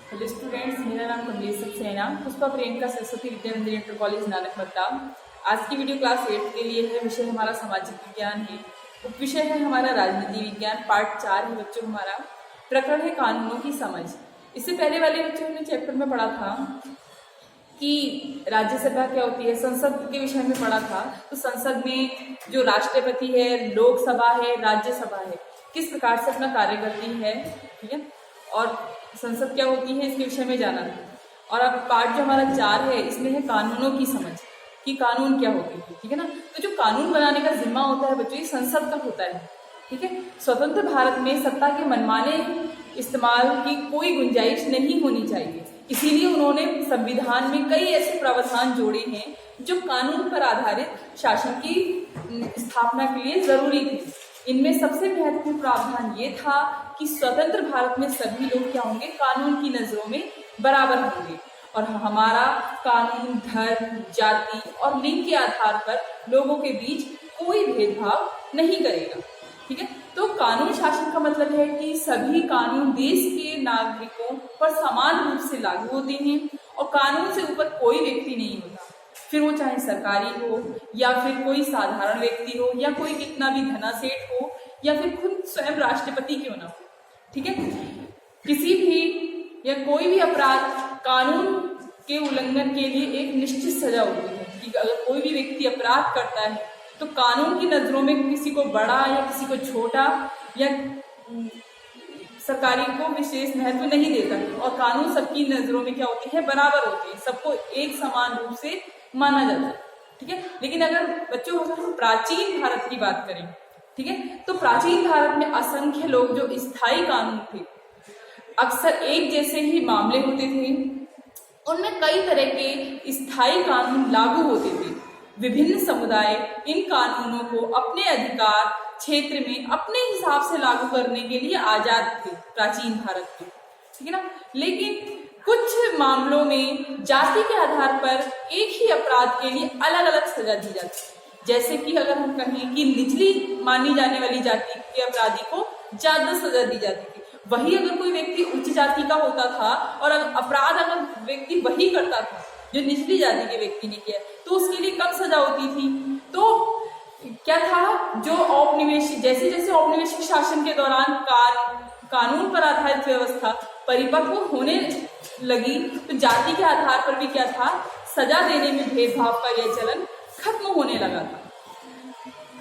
Hello students, मेरा नाम कमलेश सक्सेना, पुष्पा प्रियंका सरस्वती विद्या मंदिर इंटर कॉलेज नानक मत्ता। आज की वीडियो क्लास 8 के लिए है। विषय हमारा सामाजिक विज्ञान है। उप विषय है हमारा राजनीति विज्ञान। पार्ट 4 है बच्चों हमारा। प्रकरण है कानूनों की समझ। इससे पहले वाले बच्चों ने चैप्टर में पढ़ा था कि राज्यसभा क्या होती है, संसद के विषय में पढ़ा था। तो संसद में जो राष्ट्रपति है, लोकसभा है, राज्यसभा है, किस प्रकार से अपना कार्य करती है, ठीक है, और संसद क्या होती है इसके विषय में जाना था। और अब पार्ट जो हमारा 4 है, इसमें है कानूनों की समझ कि कानून क्या होते हैं, ठीक है ना। तो जो कानून बनाने का जिम्मा होता है बच्चों, ये संसद का होता है, ठीक है। स्वतंत्र भारत में सत्ता के मनमाने इस्तेमाल की कोई गुंजाइश नहीं होनी चाहिए। इसीलिए उन्होंने संविधान में कई ऐसे प्रावधान जोड़े हैं जो कानून पर आधारित शासन की स्थापना के लिए जरूरी थे। इनमें सबसे महत्वपूर्ण प्रावधान ये था कि स्वतंत्र भारत में सभी लोग क्या होंगे, कानून की नजरों में बराबर होंगे, और हमारा कानून धर्म, जाति और लिंग के आधार पर लोगों के बीच कोई भेदभाव नहीं करेगा, ठीक है। तो कानून शासन का मतलब है कि सभी कानून देश के नागरिकों पर समान रूप से लागू होते हैं और कानून से ऊपर कोई व्यक्ति नहीं होता, फिर वो चाहे सरकारी हो या फिर कोई साधारण व्यक्ति हो या कोई कितना भी धनासेठ हो या फिर खुद स्वयं राष्ट्रपति क्यों ना हो, ठीक है। किसी भी या कोई भी अपराध कानून के उल्लंघन के लिए एक निश्चित सजा होती है कि अगर कोई भी व्यक्ति अपराध करता है तो कानून की नजरों में किसी को बड़ा या किसी को छोटा या सरकारी को विशेष महत्व नहीं देता है, और कानून सबकी नजरों में क्या होते हैं, बराबर होते हैं, सबको एक समान रूप से माना जाता है, ठीक है। लेकिन अगर बच्चों अगर हम प्राचीन भारत की बात करें, ठीक है, तो प्राचीन भारत में असंख्य लोग जो स्थायी कानून थे, अक्सर एक जैसे ही मामले होते थे, उनमें कई तरह के स्थायी कानून लागू होते थे। विभिन्न समुदाय इन कानूनों को अपने अधिकार क्षेत्र में अपने हिसाब से लागू करने के लिए आजाद थे प्राचीन भारत में, ठीक है ना। लेकिन कुछ मामलों में जाति के आधार पर एक ही अपराध के लिए अलग अलग सजा दी जाती है। जैसे कि अगर हम कहें कि निचली मानी जाने वाली जाति के अपराधी को ज्यादा सजा दी जाती थी, वही अगर कोई व्यक्ति उच्च जाति का होता था और अपराध अगर व्यक्ति वही करता था जो निचली जाति के व्यक्ति ने किया, तो उसके लिए कम सजा होती थी। तो क्या था, जो औपनिवेशिक जैसे जैसे औपनिवेशिक शासन के दौरान कानून पर आधारित व्यवस्था परिपक्व होने लगी, तो जाति के आधार पर भी क्या था, सजा देने में भेदभाव का यह चलन खत्म होने लगा था।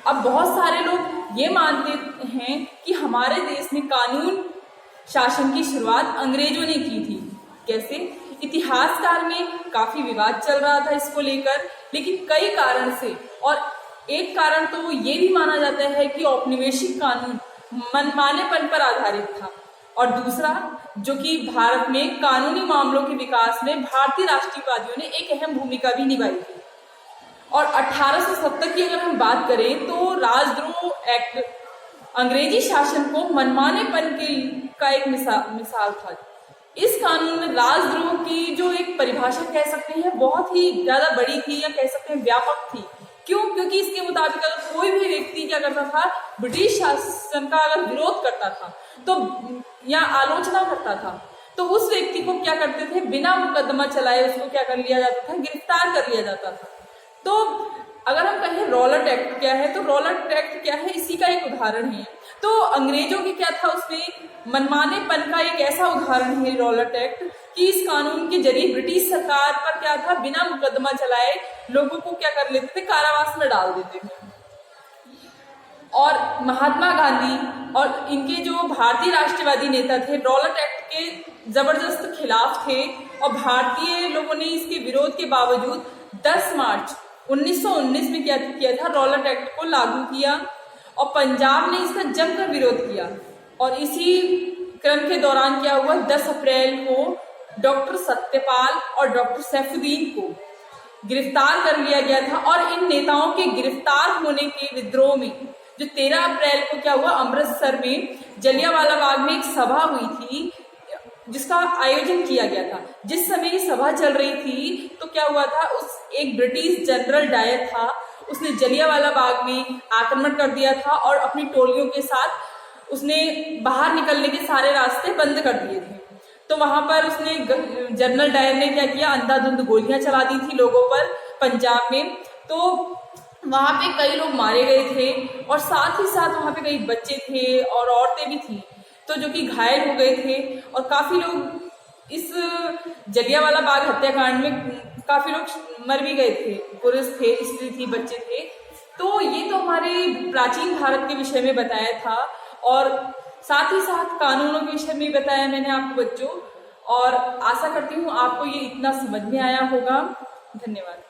अब बहुत सारे लोग ये मानते हैं कि हमारे देश में कानून शासन की शुरुआत अंग्रेजों ने की थी। कैसे? इतिहासकार में काफी विवाद चल रहा था इसको लेकर, लेकिन कई कारण से, और एक कारण तो ये भी माना जाता है कि औपनिवेशिक कानून मनमानेपन पर आधारित था, और दूसरा जो कि भारत में कानूनी मामलों के विकास में भारतीय राष्ट्रवादियों ने एक अहम भूमिका भी निभाई थी। और 1870 की अगर हम बात करें तो राजद्रोह एक्ट अंग्रेजी शासन को मनमानेपन का एक मिसाल था। इस कानून में राजद्रोह की जो एक परिभाषा कह सकते हैं बहुत ही ज्यादा बड़ी थी, या कह सकते हैं व्यापक थी। क्यों? क्योंकि इसके मुताबिक अगर कोई भी व्यक्ति क्या करता था, ब्रिटिश शासन का अगर विरोध करता था तो या आलोचना करता था, तो उस व्यक्ति को क्या करते थे, बिना मुकदमा चलाए उसको क्या कर लिया जाता था, गिरफ्तार कर लिया जाता था। तो अगर हम कहें रॉलेट एक्ट क्या है, तो रॉलेट एक्ट क्या है, इसी का एक उदाहरण है। तो अंग्रेजों की क्या था, उसमें मनमानेपन का एक ऐसा उदाहरण है रॉलेट एक्ट कि इस कानून के जरिए ब्रिटिश सरकार पर क्या था, बिना मुकदमा चलाए लोगों को क्या कर लेते थे, कारावास में डाल देते थे। और महात्मा गांधी और इनके जो भारतीय राष्ट्रवादी नेता थे, रॉलेट एक्ट के जबरदस्त खिलाफ थे, और भारतीय लोगों ने इसके विरोध के बावजूद 10 मार्च 1919 में क्या किया था, रॉलेट एक्ट को लागू किया, और पंजाब ने इसका जमकर विरोध किया। और इसी क्रम के दौरान क्या हुआ, 10 अप्रैल को डॉक्टर सत्यपाल और डॉक्टर सैफुद्दीन को गिरफ्तार कर लिया गया था। और इन नेताओं के गिरफ्तार होने के विद्रोह में जो 13 अप्रैल को क्या हुआ, अमृतसर में जलियांवाला बाग में एक सभा हुई थी जिसका आयोजन किया गया था। जिस समय ये सभा चल रही थी तो क्या हुआ था, उस एक ब्रिटिश जनरल डायर था, उसने जलियांवाला बाग में आक्रमण कर दिया था और अपनी टोलियों के साथ उसने बाहर निकलने के सारे रास्ते बंद कर दिए थे। तो वहां पर उसने जनरल डायर ने क्या किया, अंधाधुंध गोलियां चला दी थी लोगों पर पंजाब में। तो वहां पे कई लोग मारे गए थे और साथ ही साथ वहां पे कई बच्चे थे और औरतें भी थी, तो जो कि घायल हो गए थे। और काफी लोग इस जलियांवाला बाग हत्याकांड में काफी लोग मर भी गए थे, पुरुष थे, स्त्री थी, बच्चे थे। तो ये तो हमारे प्राचीन भारत के विषय में बताया था और साथ ही साथ कानूनों के विषय में बताया मैंने आपको बच्चों। और आशा करती हूँ आपको ये इतना समझ में आया होगा। धन्यवाद।